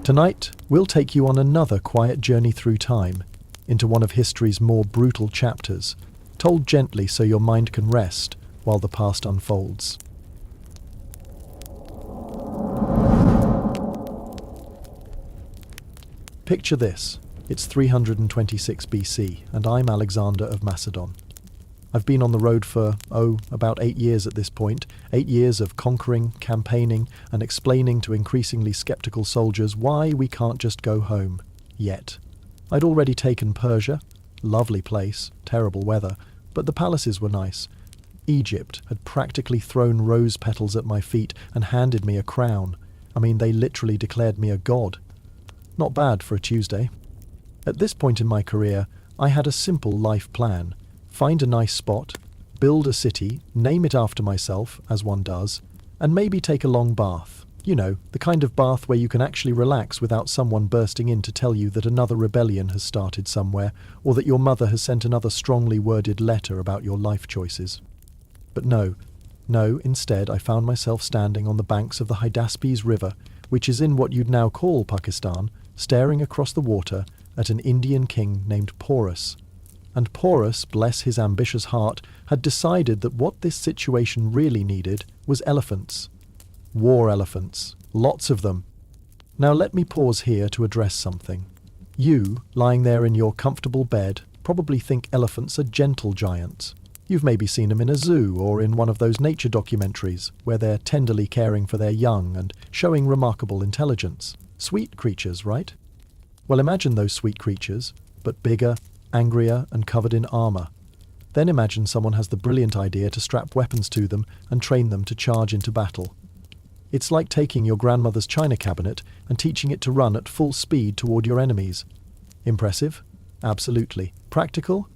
Tonight, we'll take you on another quiet journey through time, into one of history's more brutal chapters, told gently so your mind can rest while the past unfolds. Picture this. It's 326 BC, and I'm Alexander of Macedon. I've been on the road for, about 8 years at this point. 8 years of conquering, campaigning, and explaining to increasingly skeptical soldiers why we can't just go home. Yet. I'd already taken Persia. Lovely place, terrible weather, but the palaces were nice. Egypt had practically thrown rose petals at my feet and handed me a crown. I mean, they literally declared me a god. Not bad for a Tuesday. At this point in my career, I had a simple life plan. Find a nice spot, build a city, name it after myself, as one does, and maybe take a long bath. You know, the kind of bath where you can actually relax without someone bursting in to tell you that another rebellion has started somewhere, or that your mother has sent another strongly worded letter about your life choices. But no, instead I found myself standing on the banks of the Hydaspes River, which is in what you'd now call Pakistan, staring across the water at an Indian king named Porus. And Porus, bless his ambitious heart, had decided that what this situation really needed was elephants. War elephants. Lots of them. Now let me pause here to address something. You, lying there in your comfortable bed, probably think elephants are gentle giants. You've maybe seen them in a zoo or in one of those nature documentaries where they're tenderly caring for their young and showing remarkable intelligence. Sweet creatures, right? Well, imagine those sweet creatures, but bigger, angrier, and covered in armour. Then imagine someone has the brilliant idea to strap weapons to them and train them to charge into battle. It's like taking your grandmother's china cabinet and teaching it to run at full speed toward your enemies. Impressive? Absolutely. Practical?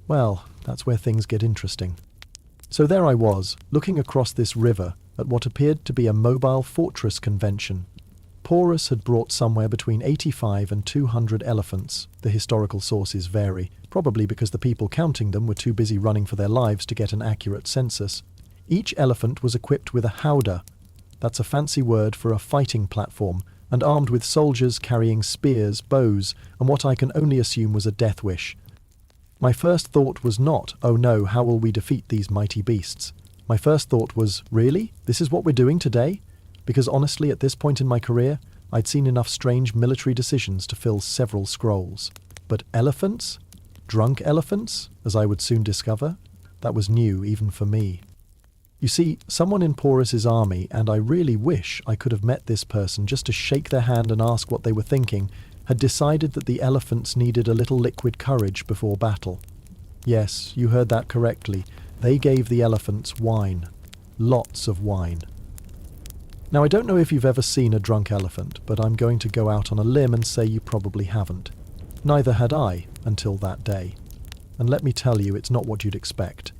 Well, that's where things get interesting. So there I was, looking across this river at what appeared to be a mobile fortress convention. Porus had brought somewhere between 85 and 200 elephants. The historical sources vary, probably because the people counting them were too busy running for their lives to get an accurate census. Each elephant was equipped with a howdah. That's a fancy word for a fighting platform, and armed with soldiers carrying spears, bows, and what I can only assume was a death wish. My first thought was not, oh no, how will we defeat these mighty beasts? My first thought was, really? This is what we're doing today? Because honestly, at this point in my career, I'd seen enough strange military decisions to fill several scrolls. But elephants? Drunk elephants, as I would soon discover? That was new even for me. You see, someone in Porus's army, and I really wish I could have met this person just to shake their hand and ask what they were thinking, had decided that the elephants needed a little liquid courage before battle. Yes, you heard that correctly. They gave the elephants wine. Lots of wine. Now, I don't know if you've ever seen a drunk elephant, but I'm going to go out on a limb and say you probably haven't. Neither had I, until that day. And let me tell you, it's not what you'd expect.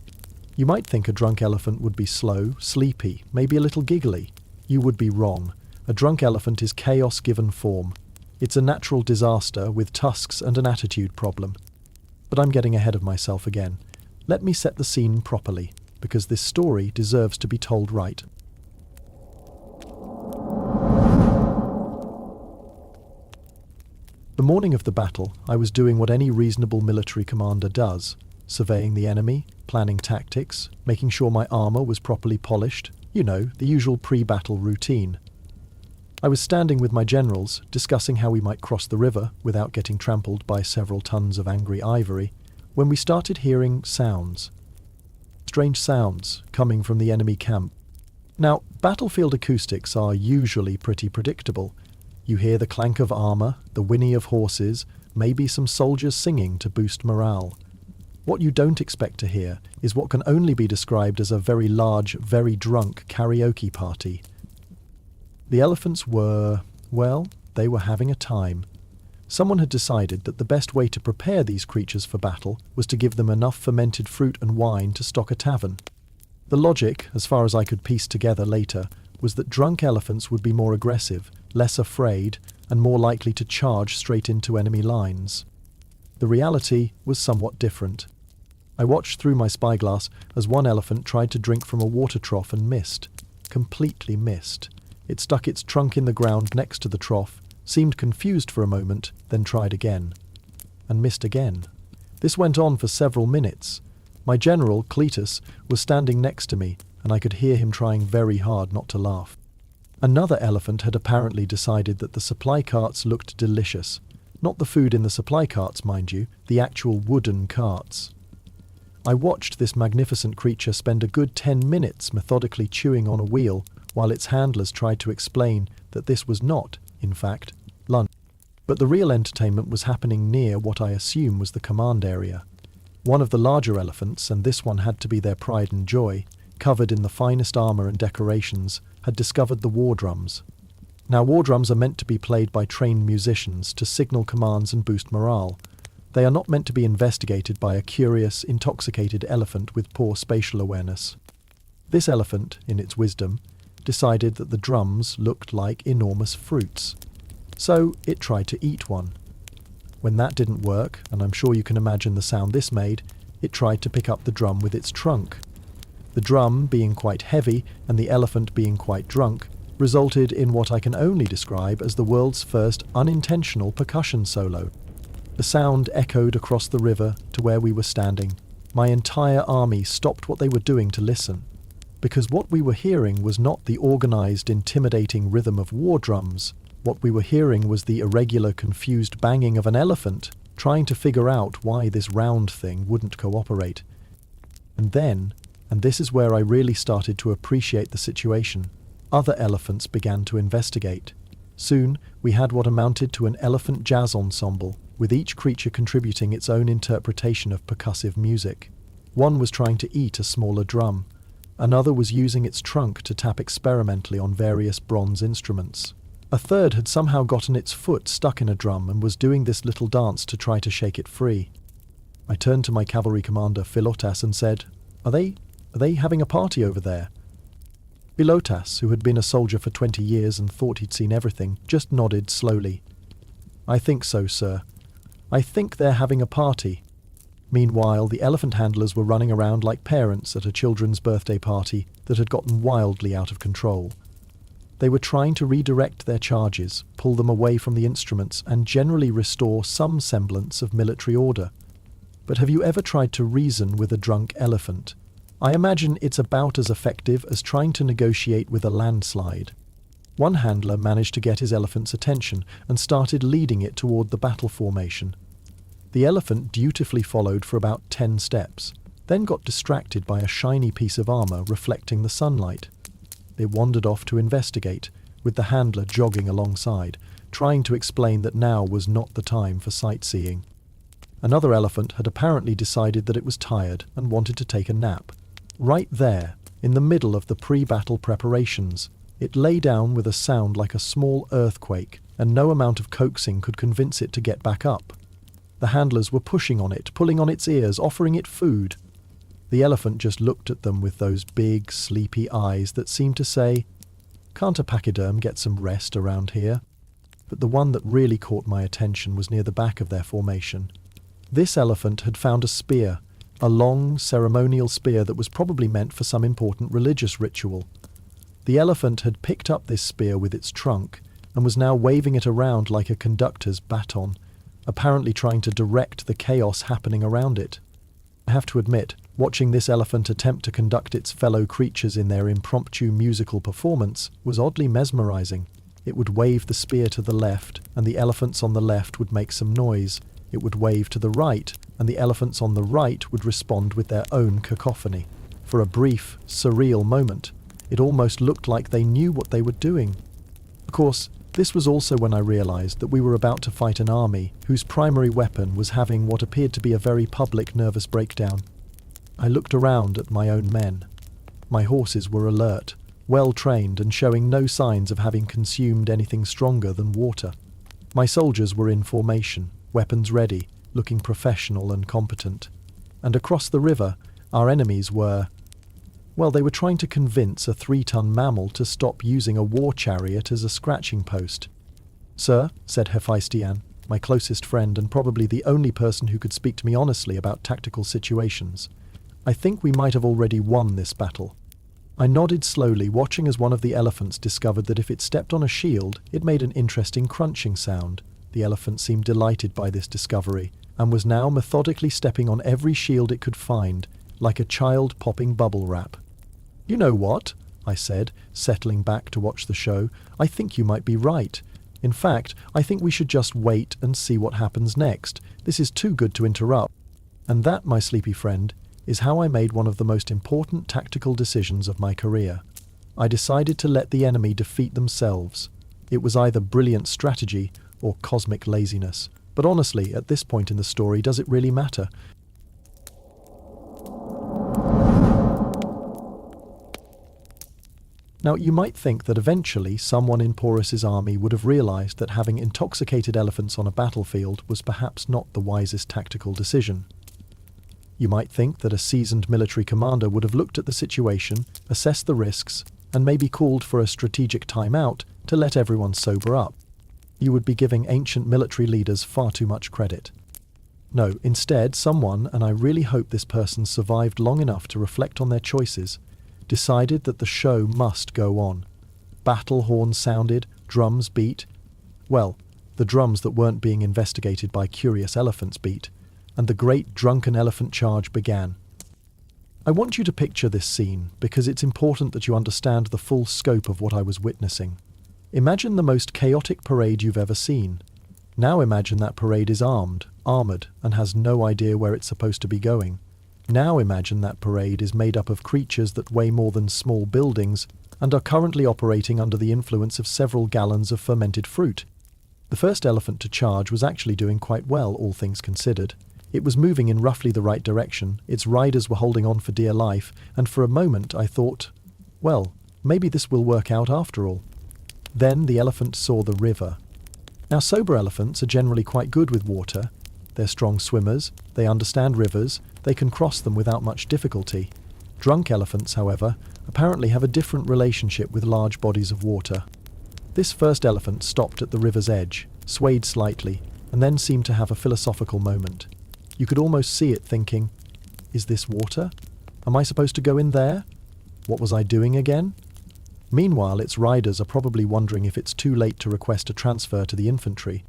You might think a drunk elephant would be slow, sleepy, maybe a little giggly. You would be wrong. A drunk elephant is chaos given form. It's a natural disaster with tusks and an attitude problem. But I'm getting ahead of myself again. Let me set the scene properly, because this story deserves to be told right. The morning of the battle, I was doing what any reasonable military commander does, surveying the enemy, planning tactics, making sure my armour was properly polished, you know, the usual pre-battle routine. I was standing with my generals, discussing how we might cross the river without getting trampled by several tons of angry ivory, when we started hearing sounds. Strange sounds coming from the enemy camp. Now, battlefield acoustics are usually pretty predictable. You hear the clank of armour, the whinny of horses, maybe some soldiers singing to boost morale. What you don't expect to hear is what can only be described as a very large, very drunk karaoke party. The elephants were, well, they were having a time. Someone had decided that the best way to prepare these creatures for battle was to give them enough fermented fruit and wine to stock a tavern. The logic, as far as I could piece together later, was that drunk elephants would be more aggressive, less afraid, and more likely to charge straight into enemy lines. The reality was somewhat different. I watched through my spyglass as one elephant tried to drink from a water trough and missed. Completely missed. It stuck its trunk in the ground next to the trough, seemed confused for a moment, then tried again. And missed again. This went on for several minutes. My general, Cletus, was standing next to me, and I could hear him trying very hard not to laugh. Another elephant had apparently decided that the supply carts looked delicious. Not the food in the supply carts, mind you, the actual wooden carts. I watched this magnificent creature spend a good 10 minutes methodically chewing on a wheel, while its handlers tried to explain that this was not, in fact, lunch. But the real entertainment was happening near what I assume was the command area. One of the larger elephants, and this one had to be their pride and joy, covered in the finest armour and decorations, had discovered the war drums. Now, war drums are meant to be played by trained musicians to signal commands and boost morale. They are not meant to be investigated by a curious, intoxicated elephant with poor spatial awareness. This elephant, in its wisdom, decided that the drums looked like enormous fruits. So it tried to eat one. When that didn't work, and I'm sure you can imagine the sound this made, it tried to pick up the drum with its trunk. The drum, being quite heavy and the elephant being quite drunk, resulted in what I can only describe as the world's first unintentional percussion solo. The sound echoed across the river to where we were standing. My entire army stopped what they were doing to listen, because what we were hearing was not the organized, intimidating rhythm of war drums. What we were hearing was the irregular, confused banging of an elephant, trying to figure out why this round thing wouldn't cooperate. And then, and this is where I really started to appreciate the situation, other elephants began to investigate. Soon, we had what amounted to an elephant jazz ensemble, with each creature contributing its own interpretation of percussive music. One was trying to eat a smaller drum. Another was using its trunk to tap experimentally on various bronze instruments. A third had somehow gotten its foot stuck in a drum and was doing this little dance to try to shake it free. I turned to my cavalry commander, Philotas, and said, Are they having a party over there?" Philotas, who had been a soldier for 20 years and thought he'd seen everything, just nodded slowly. "I think so, sir. I think they're having a party." Meanwhile, the elephant handlers were running around like parents at a children's birthday party that had gotten wildly out of control. They were trying to redirect their charges, pull them away from the instruments, and generally restore some semblance of military order. But have you ever tried to reason with a drunk elephant? I imagine it's about as effective as trying to negotiate with a landslide. One handler managed to get his elephant's attention and started leading it toward the battle formation. The elephant dutifully followed for about 10 steps, then got distracted by a shiny piece of armor reflecting the sunlight. It wandered off to investigate, with the handler jogging alongside, trying to explain that now was not the time for sightseeing. Another elephant had apparently decided that it was tired and wanted to take a nap. Right there, in the middle of the pre-battle preparations, it lay down with a sound like a small earthquake, and no amount of coaxing could convince it to get back up. The handlers were pushing on it, pulling on its ears, offering it food. The elephant just looked at them with those big, sleepy eyes that seemed to say, "Can't a pachyderm get some rest around here?" But the one that really caught my attention was near the back of their formation. This elephant had found a spear, a long, ceremonial spear that was probably meant for some important religious ritual. The elephant had picked up this spear with its trunk and was now waving it around like a conductor's baton, apparently trying to direct the chaos happening around it. I have to admit, watching this elephant attempt to conduct its fellow creatures in their impromptu musical performance was oddly mesmerizing. It would wave the spear to the left, and the elephants on the left would make some noise. It would wave to the right, and the elephants on the right would respond with their own cacophony. For a brief, surreal moment, it almost looked like they knew what they were doing. Of course, this was also when I realized that we were about to fight an army whose primary weapon was having what appeared to be a very public nervous breakdown. I looked around at my own men. My horses were alert, well-trained and showing no signs of having consumed anything stronger than water. My soldiers were in formation, weapons ready, looking professional and competent. And across the river, our enemies were... well, they were trying to convince a 3-ton mammal to stop using a war chariot as a scratching post. "Sir," said Hephaestion, my closest friend and probably the only person who could speak to me honestly about tactical situations, "I think we might have already won this battle." I nodded slowly, watching as one of the elephants discovered that if it stepped on a shield, it made an interesting crunching sound. The elephant seemed delighted by this discovery, and was now methodically stepping on every shield it could find, like a child popping bubble wrap. "You know what?" I said, settling back to watch the show. "I think you might be right. In fact, I think we should just wait and see what happens next. This is too good to interrupt." And that, my sleepy friend, is how I made one of the most important tactical decisions of my career. I decided to let the enemy defeat themselves. It was either brilliant strategy or cosmic laziness. But honestly, at this point in the story, does it really matter? Now, you might think that eventually someone in Porus's army would have realized that having intoxicated elephants on a battlefield was perhaps not the wisest tactical decision. You might think that a seasoned military commander would have looked at the situation, assessed the risks, and maybe called for a strategic timeout to let everyone sober up. You would be giving ancient military leaders far too much credit. No, instead, someone, and I really hope this person survived long enough to reflect on their choices, decided that the show must go on. Battle horns sounded, drums beat. Well, the drums that weren't being investigated by curious elephants beat, and the great drunken elephant charge began. I want you to picture this scene because it's important that you understand the full scope of what I was witnessing. Imagine the most chaotic parade you've ever seen. Now imagine that parade is armored, and has no idea where it's supposed to be going. Now imagine that parade is made up of creatures that weigh more than small buildings and are currently operating under the influence of several gallons of fermented fruit. The first elephant to charge was actually doing quite well, all things considered. It was moving in roughly the right direction, its riders were holding on for dear life, and for a moment I thought, well, maybe this will work out after all. Then the elephant saw the river. Now, sober elephants are generally quite good with water. They're strong swimmers, they understand rivers, they can cross them without much difficulty. Drunk elephants, however, apparently have a different relationship with large bodies of water. This first elephant stopped at the river's edge, swayed slightly, and then seemed to have a philosophical moment. You could almost see it thinking, is this water? Am I supposed to go in there? What was I doing again? Meanwhile, its riders are probably wondering if it's too late to request a transfer to the infantry.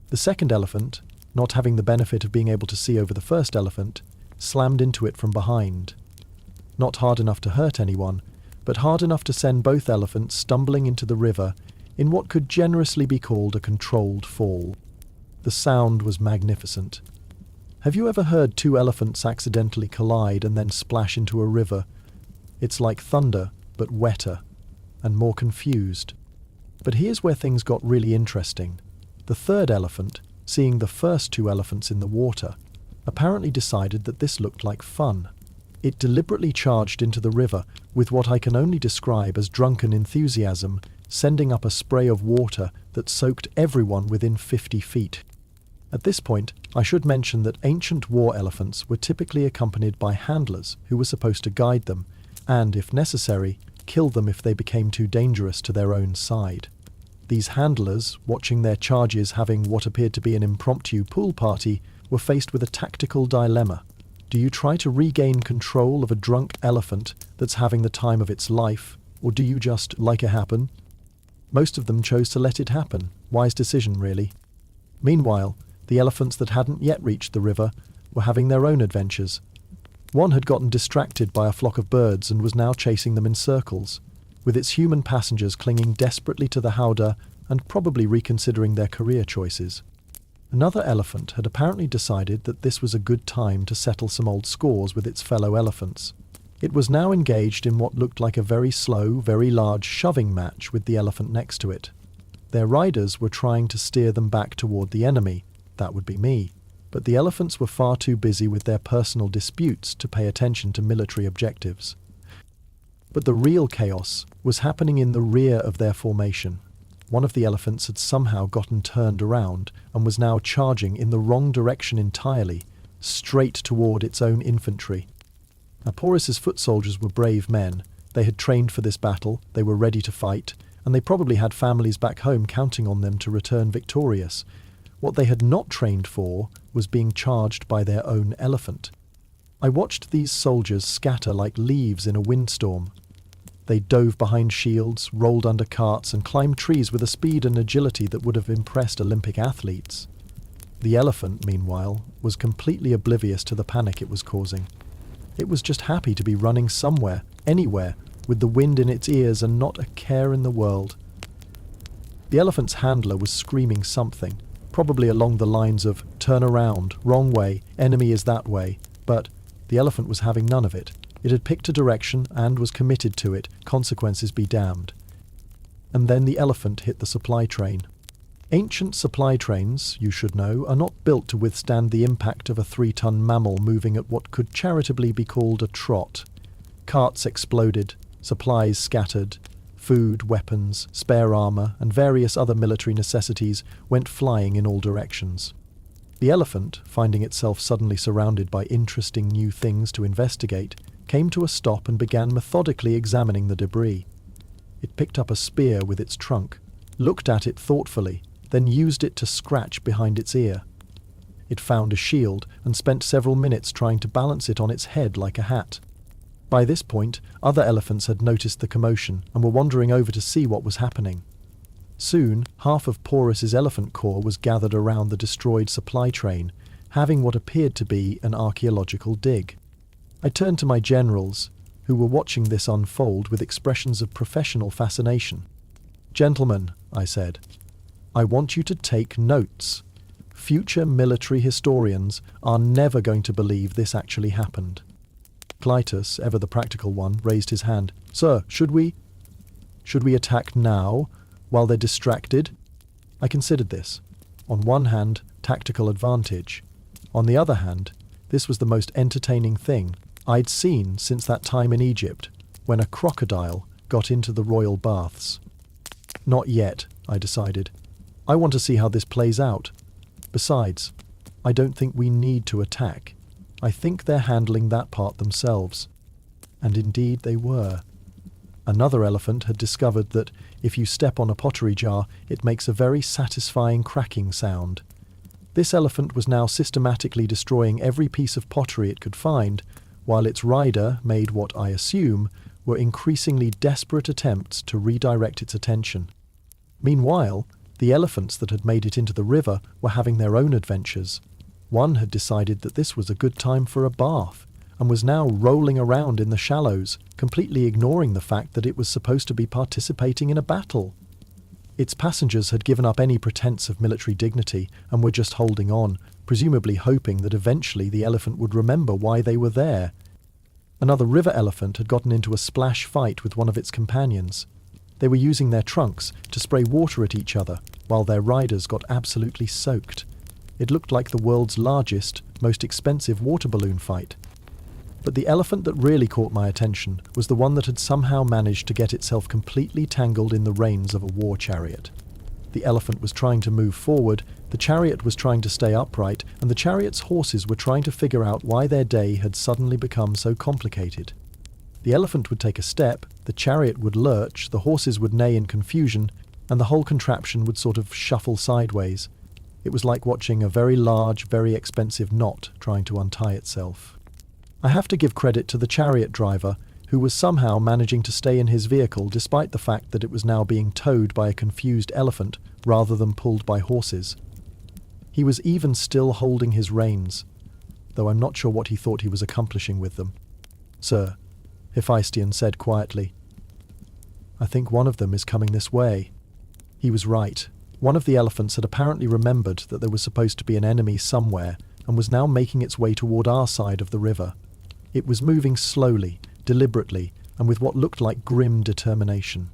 The second elephant, not having the benefit of being able to see over the first elephant, slammed into it from behind. Not hard enough to hurt anyone, but hard enough to send both elephants stumbling into the river in what could generously be called a controlled fall. The sound was magnificent. Have you ever heard two elephants accidentally collide and then splash into a river? It's like thunder, but wetter, and more confused. But here's where things got really interesting. The third elephant, seeing the first two elephants in the water, apparently decided that this looked like fun. It deliberately charged into the river with what I can only describe as drunken enthusiasm, sending up a spray of water that soaked everyone within 50 feet. At this point, I should mention that ancient war elephants were typically accompanied by handlers who were supposed to guide them, and, if necessary, kill them if they became too dangerous to their own side. These handlers, watching their charges having what appeared to be an impromptu pool party, were faced with a tactical dilemma. Do you try to regain control of a drunk elephant that's having the time of its life, or do you just let it happen? Most of them chose to let it happen. Wise decision, really. Meanwhile, the elephants that hadn't yet reached the river were having their own adventures. One had gotten distracted by a flock of birds and was now chasing them in circles, with its human passengers clinging desperately to the howdah and probably reconsidering their career choices. Another elephant had apparently decided that this was a good time to settle some old scores with its fellow elephants. It was now engaged in what looked like a very slow, very large shoving match with the elephant next to it. Their riders were trying to steer them back toward the enemy. That would be me. But the elephants were far too busy with their personal disputes to pay attention to military objectives. But the real chaos was happening in the rear of their formation. One of the elephants had somehow gotten turned around and was now charging in the wrong direction entirely, straight toward its own infantry. Now, Porus's foot soldiers were brave men. They had trained for this battle, they were ready to fight, and they probably had families back home counting on them to return victorious. What they had not trained for was being charged by their own elephant. I watched these soldiers scatter like leaves in a windstorm. They dove behind shields, rolled under carts, and climbed trees with a speed and agility that would have impressed Olympic athletes. The elephant, meanwhile, was completely oblivious to the panic it was causing. It was just happy to be running somewhere, anywhere, with the wind in its ears and not a care in the world. The elephant's handler was screaming something, probably along the lines of "turn around, wrong way, enemy is that way," but the elephant was having none of it. It had picked a direction and was committed to it, consequences be damned. And then the elephant hit the supply train. Ancient supply trains, you should know, are not built to withstand the impact of a 3-ton mammal moving at what could charitably be called a trot. Carts exploded, supplies scattered, food, weapons, spare armour, and various other military necessities went flying in all directions. The elephant, finding itself suddenly surrounded by interesting new things to investigate, came to a stop and began methodically examining the debris. It picked up a spear with its trunk, looked at it thoughtfully, then used it to scratch behind its ear. It found a shield and spent several minutes trying to balance it on its head like a hat. By this point, other elephants had noticed the commotion and were wandering over to see what was happening. Soon, half of Porus's elephant corps was gathered around the destroyed supply train, having what appeared to be an archaeological dig. I turned to my generals, who were watching this unfold with expressions of professional fascination. "Gentlemen," I said, "I want you to take notes. Future military historians are never going to believe this actually happened." Clytus, ever the practical one, raised his hand. "Sir, should we attack now, while they're distracted?" I considered this. On one hand, tactical advantage. On the other hand, this was the most entertaining thing I'd seen since that time in Egypt, when a crocodile got into the royal baths. Not yet, I decided. I want to see how this plays out. Besides, I don't think we need to attack. I think they're handling that part themselves. And indeed they were. Another elephant had discovered that if you step on a pottery jar, it makes a very satisfying cracking sound. This elephant was now systematically destroying every piece of pottery it could find, while its rider made what I assume were increasingly desperate attempts to redirect its attention. Meanwhile, the elephants that had made it into the river were having their own adventures. One had decided that this was a good time for a bath, and was now rolling around in the shallows, completely ignoring the fact that it was supposed to be participating in a battle. Its passengers had given up any pretense of military dignity and were just holding on, presumably hoping that eventually the elephant would remember why they were there. Another river elephant had gotten into a splash fight with one of its companions. They were using their trunks to spray water at each other, while their riders got absolutely soaked. It looked like the world's largest, most expensive water balloon fight. But the elephant that really caught my attention was the one that had somehow managed to get itself completely tangled in the reins of a war chariot. The elephant was trying to move forward, the chariot was trying to stay upright, and the chariot's horses were trying to figure out why their day had suddenly become so complicated. The elephant would take a step, the chariot would lurch, the horses would neigh in confusion, and the whole contraption would sort of shuffle sideways. It was like watching a very large, very expensive knot trying to untie itself. I have to give credit to the chariot driver, who was somehow managing to stay in his vehicle despite the fact that it was now being towed by a confused elephant rather than pulled by horses. He was even still holding his reins, though I'm not sure what he thought he was accomplishing with them. "Sir," Hephaestion said quietly, "I think one of them is coming this way." He was right. One of the elephants had apparently remembered that there was supposed to be an enemy somewhere and was now making its way toward our side of the river. It was moving slowly, deliberately, and with what looked like grim determination.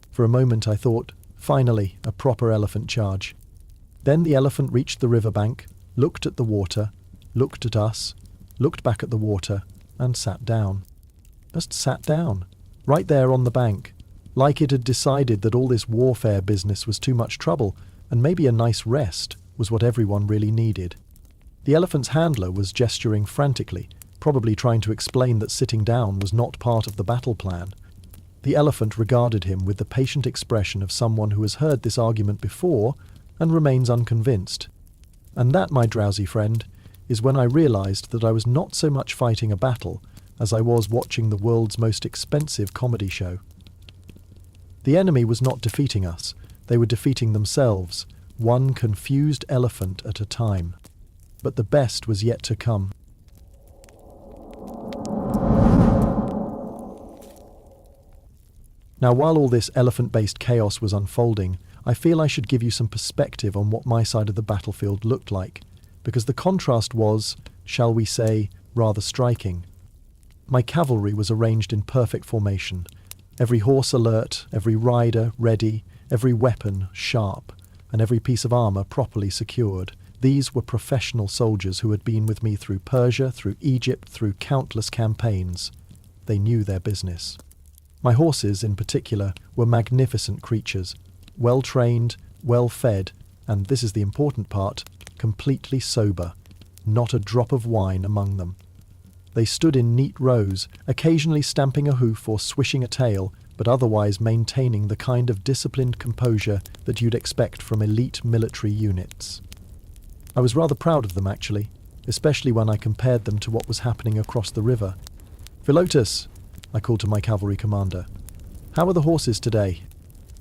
For a moment I thought, finally, a proper elephant charge. Then the elephant reached the riverbank, looked at the water, looked at us, looked back at the water, and sat down. Just sat down, right there on the bank, like it had decided that all this warfare business was too much trouble, and maybe a nice rest was what everyone really needed. The elephant's handler was gesturing frantically, probably trying to explain that sitting down was not part of the battle plan. The elephant regarded him with the patient expression of someone who has heard this argument before and remains unconvinced. And that, my drowsy friend, is when I realized that I was not so much fighting a battle as I was watching the world's most expensive comedy show. The enemy was not defeating us. They were defeating themselves, one confused elephant at a time. But the best was yet to come. Now, while all this elephant-based chaos was unfolding, I feel I should give you some perspective on what my side of the battlefield looked like, because the contrast was, shall we say, rather striking. My cavalry was arranged in perfect formation, every horse alert, every rider ready, every weapon sharp, and every piece of armour properly secured. These were professional soldiers who had been with me through Persia, through Egypt, through countless campaigns. They knew their business. My horses, in particular, were magnificent creatures, well-trained, well-fed, and, this is the important part, completely sober, not a drop of wine among them. They stood in neat rows, occasionally stamping a hoof or swishing a tail, but otherwise maintaining the kind of disciplined composure that you'd expect from elite military units. I was rather proud of them, actually, especially when I compared them to what was happening across the river. "Philotas," I called to my cavalry commander. "How are the horses today?"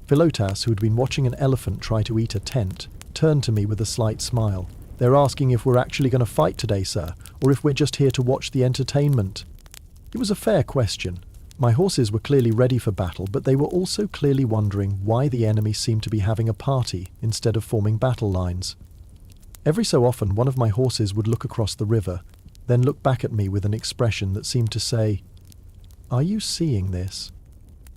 Philotas, who had been watching an elephant try to eat a tent, turned to me with a slight smile. "They're asking if we're actually going to fight today, sir, or if we're just here to watch the entertainment." It was a fair question. My horses were clearly ready for battle, but they were also clearly wondering why the enemy seemed to be having a party instead of forming battle lines. Every so often, one of my horses would look across the river, then look back at me with an expression that seemed to say, "Are you seeing this?"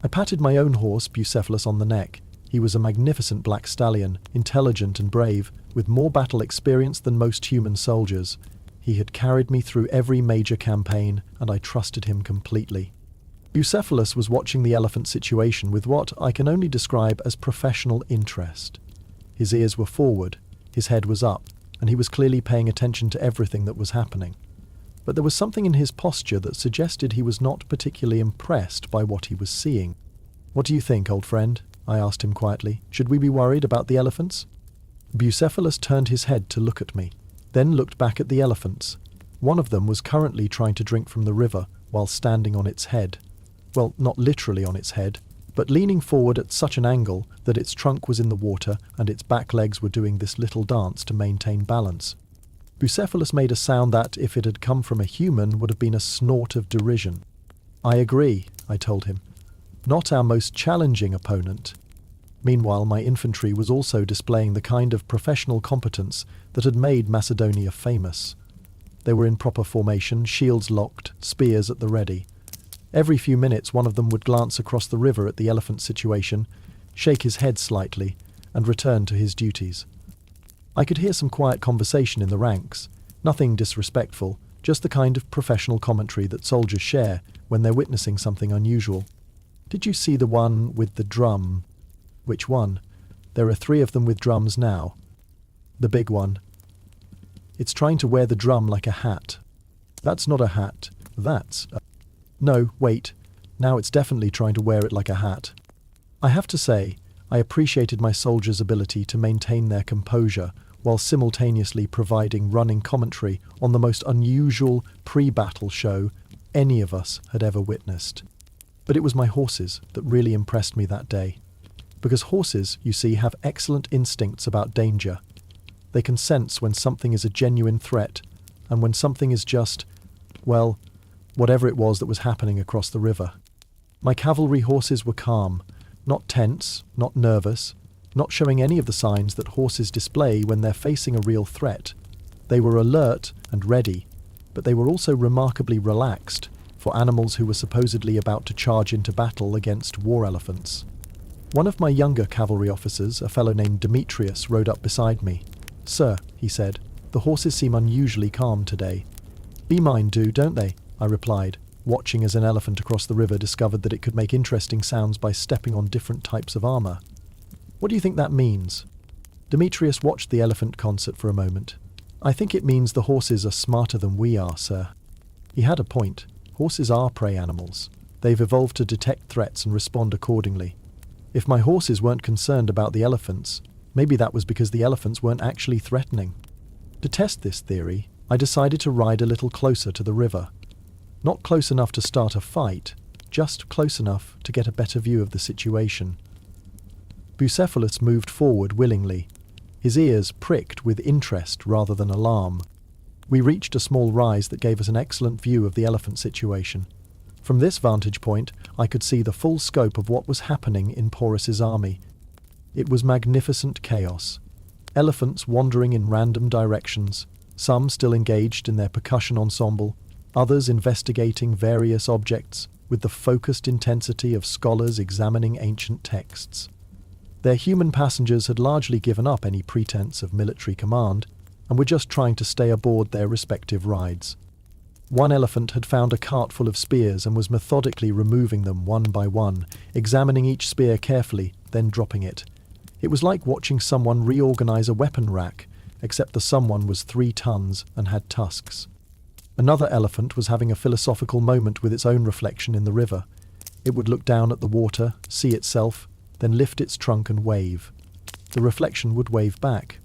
I patted my own horse, Bucephalus, on the neck. He was a magnificent black stallion, intelligent and brave, with more battle experience than most human soldiers. He had carried me through every major campaign, and I trusted him completely. Bucephalus was watching the elephant situation with what I can only describe as professional interest. His ears were forward, his head was up, and he was clearly paying attention to everything that was happening. But there was something in his posture that suggested he was not particularly impressed by what he was seeing. "What do you think, old friend?" I asked him quietly. "Should we be worried about the elephants?" Bucephalus turned his head to look at me, then looked back at the elephants. One of them was currently trying to drink from the river while standing on its head. Well, not literally on its head, but leaning forward at such an angle that its trunk was in the water and its back legs were doing this little dance to maintain balance. Bucephalus made a sound that, if it had come from a human, would have been a snort of derision. "I agree," I told him. "Not our most challenging opponent." Meanwhile, my infantry was also displaying the kind of professional competence that had made Macedonia famous. They were in proper formation, shields locked, spears at the ready. Every few minutes one of them would glance across the river at the elephant situation, shake his head slightly, and return to his duties. I could hear some quiet conversation in the ranks, nothing disrespectful, just the kind of professional commentary that soldiers share when they're witnessing something unusual. "Did you see the one with the drum?" "Which one?" "There are 3 of them with drums now." "The big one." "It's trying to wear the drum like a hat." "That's not a hat. That's a..." "No, wait. Now it's definitely trying to wear it like a hat." I have to say, I appreciated my soldiers' ability to maintain their composure while simultaneously providing running commentary on the most unusual pre-battle show any of us had ever witnessed. But it was my horses that really impressed me that day. Because horses, you see, have excellent instincts about danger. They can sense when something is a genuine threat, and when something is just, well, whatever it was that was happening across the river. My cavalry horses were calm, not tense, not nervous, not showing any of the signs that horses display when they're facing a real threat. They were alert and ready, but they were also remarkably relaxed for animals who were supposedly about to charge into battle against war elephants. One of my younger cavalry officers, a fellow named Demetrius, rode up beside me. "Sir," he said, "the horses seem unusually calm today." "Be mine do, don't they?" I replied, watching as an elephant across the river discovered that it could make interesting sounds by stepping on different types of armour. "What do you think that means?" Demetrius watched the elephant concert for a moment. "I think it means the horses are smarter than we are, sir." He had a point. Horses are prey animals. They've evolved to detect threats and respond accordingly. If my horses weren't concerned about the elephants, maybe that was because the elephants weren't actually threatening. To test this theory, I decided to ride a little closer to the river. Not close enough to start a fight, just close enough to get a better view of the situation. Bucephalus moved forward willingly. His ears pricked with interest rather than alarm. We reached a small rise that gave us an excellent view of the elephant situation. From this vantage point, I could see the full scope of what was happening in Porus's army. It was magnificent chaos. Elephants wandering in random directions, some still engaged in their percussion ensemble, others investigating various objects with the focused intensity of scholars examining ancient texts. Their human passengers had largely given up any pretense of military command and were just trying to stay aboard their respective rides. One elephant had found a cart full of spears and was methodically removing them one by one, examining each spear carefully, then dropping it. It was like watching someone reorganize a weapon rack, except the someone was 3 tons and had tusks. Another elephant was having a philosophical moment with its own reflection in the river. It would look down at the water, see itself, then lift its trunk and wave. The reflection would wave back.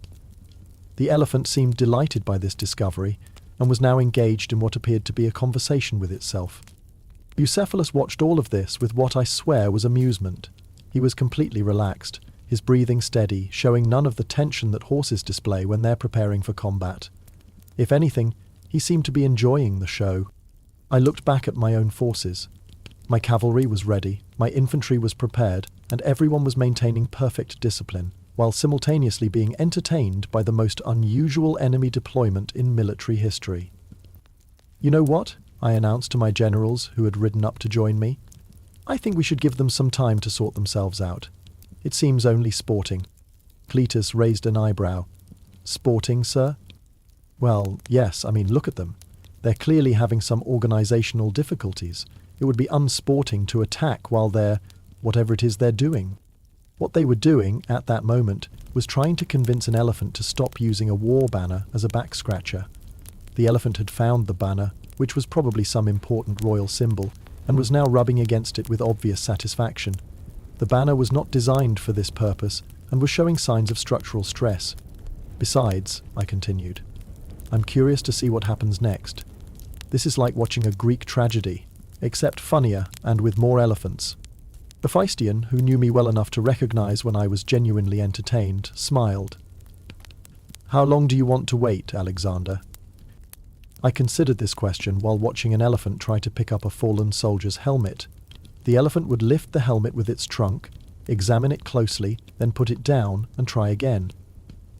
The elephant seemed delighted by this discovery and was now engaged in what appeared to be a conversation with itself. Bucephalus watched all of this with what I swear was amusement. He was completely relaxed, his breathing steady, showing none of the tension that horses display when they're preparing for combat. If anything, he seemed to be enjoying the show. I looked back at my own forces. My cavalry was ready, my infantry was prepared, and everyone was maintaining perfect discipline, while simultaneously being entertained by the most unusual enemy deployment in military history. "You know what?" I announced to my generals who had ridden up to join me. "I think we should give them some time to sort themselves out. It seems only sporting." Cletus raised an eyebrow. "Sporting, sir?" "Well, yes, I mean, look at them. They're clearly having some organizational difficulties. It would be unsporting to attack while they're whatever it is they're doing." What they were doing, at that moment, was trying to convince an elephant to stop using a war banner as a back-scratcher. The elephant had found the banner, which was probably some important royal symbol, and was now rubbing against it with obvious satisfaction. The banner was not designed for this purpose, and was showing signs of structural stress. "Besides," I continued, "I'm curious to see what happens next. This is like watching a Greek tragedy, except funnier and with more elephants." Hephaestion, who knew me well enough to recognize when I was genuinely entertained, smiled. "How long do you want to wait, Alexander?" I considered this question while watching an elephant try to pick up a fallen soldier's helmet. The elephant would lift the helmet with its trunk, examine it closely, then put it down and try again.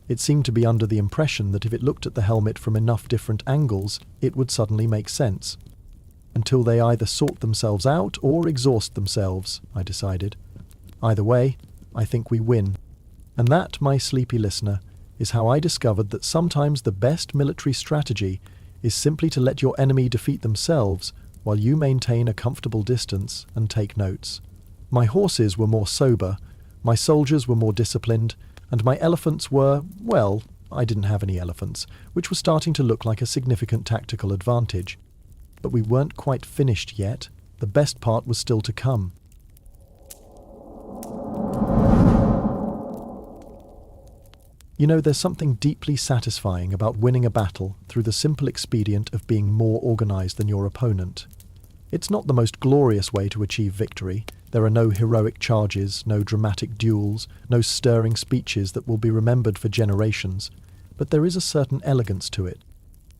It seemed to be under the impression that if it looked at the helmet from enough different angles, it would suddenly make sense. Until they either sort themselves out or exhaust themselves, I decided. Either way, I think we win. And that, my sleepy listener, is how I discovered that sometimes the best military strategy is simply to let your enemy defeat themselves while you maintain a comfortable distance and take notes. My horses were more sober, my soldiers were more disciplined, and my elephants were, well, I didn't have any elephants, which was starting to look like a significant tactical advantage. But we weren't quite finished yet. The best part was still to come. You know, there's something deeply satisfying about winning a battle through the simple expedient of being more organized than your opponent. It's not the most glorious way to achieve victory. There are no heroic charges, no dramatic duels, no stirring speeches that will be remembered for generations, but there is a certain elegance to it.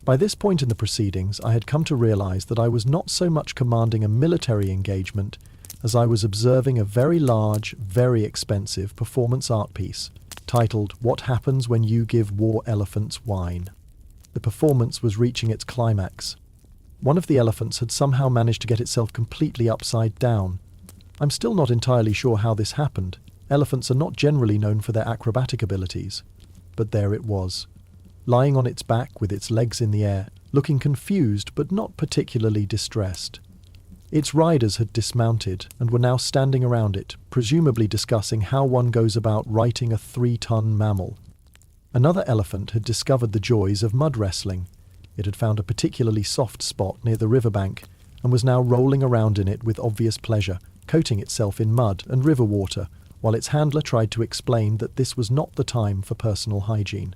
By this point in the proceedings, I had come to realize that I was not so much commanding a military engagement as I was observing a very large, very expensive performance art piece titled "What Happens When You Give War Elephants Wine." The performance was reaching its climax. One of the elephants had somehow managed to get itself completely upside down. I'm still not entirely sure how this happened. Elephants are not generally known for their acrobatic abilities. But there it was, lying on its back with its legs in the air, looking confused but not particularly distressed. Its riders had dismounted and were now standing around it, presumably discussing how one goes about righting a 3-ton mammal. Another elephant had discovered the joys of mud wrestling. It had found a particularly soft spot near the riverbank and was now rolling around in it with obvious pleasure, coating itself in mud and river water, while its handler tried to explain that this was not the time for personal hygiene.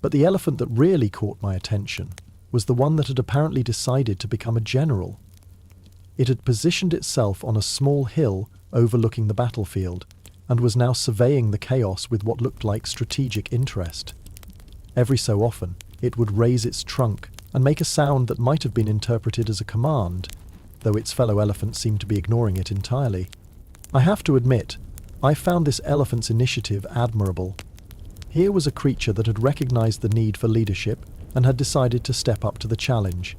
But the elephant that really caught my attention was the one that had apparently decided to become a general. It had positioned itself on a small hill overlooking the battlefield. and was now surveying the chaos with what looked like strategic interest. Every so often, it would raise its trunk and make a sound that might have been interpreted as a command, though its fellow elephants seemed to be ignoring it entirely. I have to admit, I found this elephant's initiative admirable. Here was a creature that had recognized the need for leadership and had decided to step up to the challenge.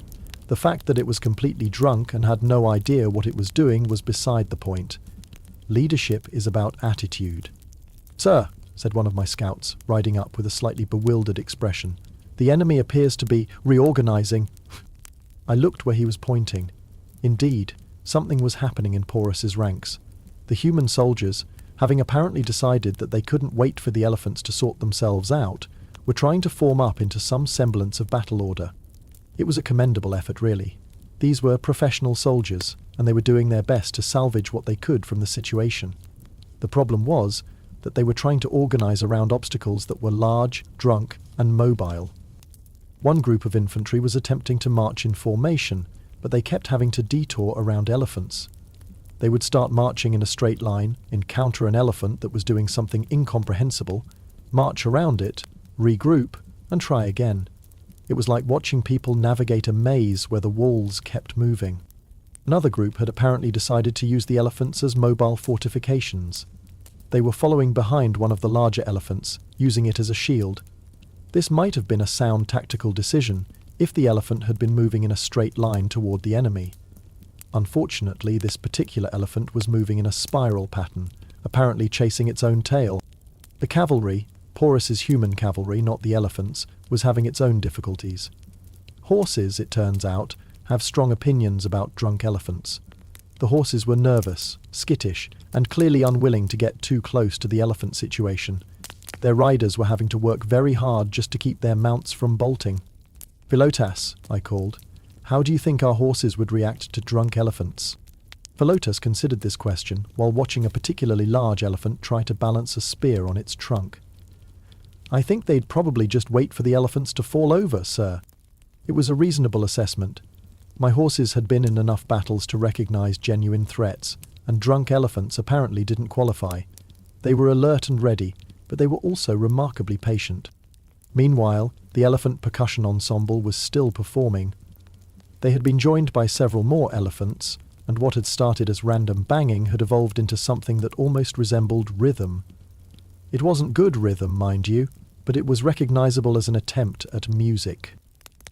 The fact that it was completely drunk and had no idea what it was doing was beside the point. Leadership is about attitude. "Sir," said one of my scouts, riding up with a slightly bewildered expression, "the enemy appears to be reorganizing." I looked where he was pointing. Indeed, something was happening in Porus's ranks. The human soldiers, having apparently decided that they couldn't wait for the elephants to sort themselves out, were trying to form up into some semblance of battle order. It was a commendable effort, really. These were professional soldiers, and they were doing their best to salvage what they could from the situation. The problem was that they were trying to organize around obstacles that were large, drunk, and mobile. One group of infantry was attempting to march in formation, but they kept having to detour around elephants. They would start marching in a straight line, encounter an elephant that was doing something incomprehensible, march around it, regroup, and try again. It was like watching people navigate a maze where the walls kept moving. Another group had apparently decided to use the elephants as mobile fortifications. They were following behind one of the larger elephants, using it as a shield. This might have been a sound tactical decision if the elephant had been moving in a straight line toward the enemy. Unfortunately, this particular elephant was moving in a spiral pattern, apparently chasing its own tail. The cavalry, Porus's human cavalry, not the elephants, was having its own difficulties. Horses, it turns out, have strong opinions about drunk elephants. The horses were nervous, skittish, and clearly unwilling to get too close to the elephant situation. Their riders were having to work very hard just to keep their mounts from bolting. "Philotas," I called, "how do you think our horses would react to drunk elephants?" Philotas considered this question while watching a particularly large elephant try to balance a spear on its trunk. "I think they'd probably just wait for the elephants to fall over, sir." It was a reasonable assessment. My horses had been in enough battles to recognize genuine threats, and drunk elephants apparently didn't qualify. They were alert and ready, but they were also remarkably patient. Meanwhile, the elephant percussion ensemble was still performing. They had been joined by several more elephants, and what had started as random banging had evolved into something that almost resembled rhythm. It wasn't good rhythm, mind you, but it was recognizable as an attempt at music.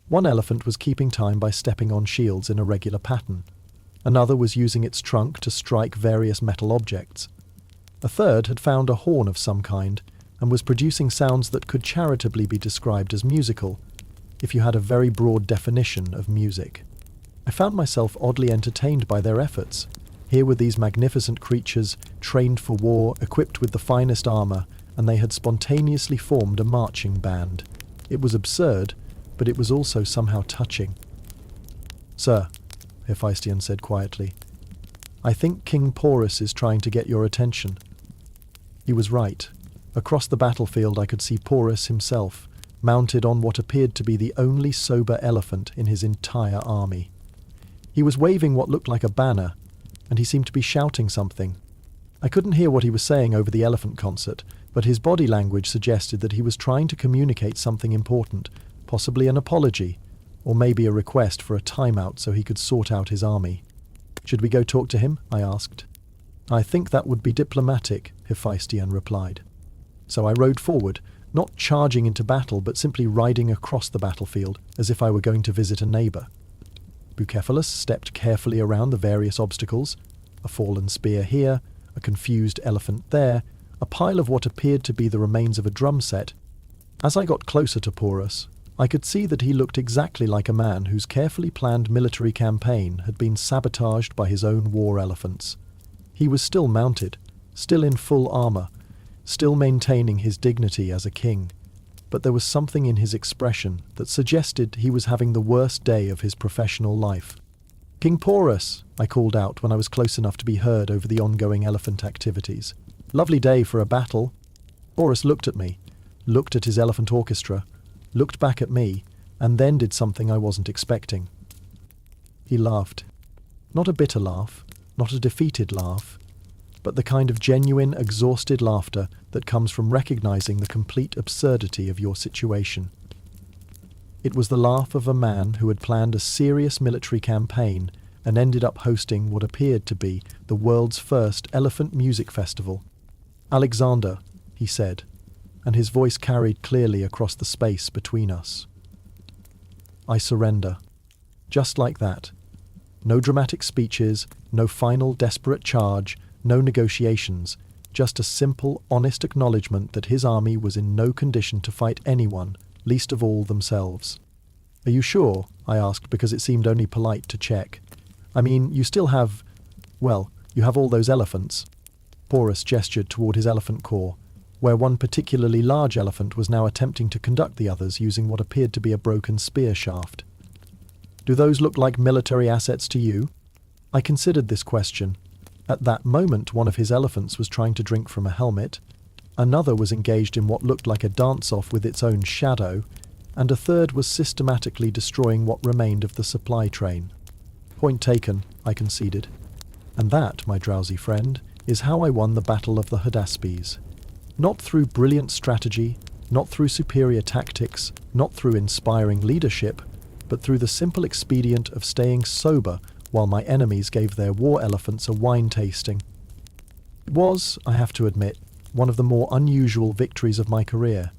One elephant was keeping time by stepping on shields in a regular pattern. Another was using its trunk to strike various metal objects. A third had found a horn of some kind and was producing sounds that could charitably be described as musical, if you had a very broad definition of music. I found myself oddly entertained by their efforts. Here were these magnificent creatures, trained for war, equipped with the finest armour, and they had spontaneously formed a marching band. It was absurd, but it was also somehow touching. "Sir," Hephaestion said quietly, "I think King Porus is trying to get your attention." He was right. Across the battlefield I could see Porus himself, mounted on what appeared to be the only sober elephant in his entire army. He was waving what looked like a banner, and he seemed to be shouting something. I couldn't hear what he was saying over the elephant concert, but his body language suggested that he was trying to communicate something important, possibly an apology, or maybe a request for a timeout so he could sort out his army. "Should we go talk to him?" I asked. "I think that would be diplomatic," Hephaestion replied. So I rode forward, not charging into battle, but simply riding across the battlefield as if I were going to visit a neighbour. Bucephalus stepped carefully around the various obstacles, a fallen spear here, a confused elephant there, a pile of what appeared to be the remains of a drum set. As I got closer to Porus, I could see that he looked exactly like a man whose carefully planned military campaign had been sabotaged by his own war elephants. He was still mounted, still in full armour, still maintaining his dignity as a king, but there was something in his expression that suggested he was having the worst day of his professional life. "King Porus," I called out when I was close enough to be heard over the ongoing elephant activities. "Lovely day for a battle." Porus looked at me, looked at his elephant orchestra, looked back at me, and then did something I wasn't expecting. He laughed. Not a bitter laugh, not a defeated laugh, but the kind of genuine, exhausted laughter that comes from recognizing the complete absurdity of your situation. It was the laugh of a man who had planned a serious military campaign and ended up hosting what appeared to be the world's first elephant music festival. "Alexander," he said, and his voice carried clearly across the space between us. "I surrender." Just like that. No dramatic speeches, no final desperate charge, no negotiations, just a simple, honest acknowledgement that his army was in no condition to fight anyone, least of all themselves. "Are you sure?" I asked, because it seemed only polite to check. "I mean, you still have, well, you have all those elephants." Porus gestured toward his elephant corps, where one particularly large elephant was now attempting to conduct the others using what appeared to be a broken spear shaft. "Do those look like military assets to you?" I considered this question. At that moment, one of his elephants was trying to drink from a helmet, another was engaged in what looked like a dance-off with its own shadow, and a third was systematically destroying what remained of the supply train. "Point taken," I conceded. "And that, my drowsy friend, is how I won the Battle of the Hydaspes. Not through brilliant strategy, not through superior tactics, not through inspiring leadership, but through the simple expedient of staying sober while my enemies gave their war elephants a wine tasting. It was, I have to admit, one of the more unusual victories of my career.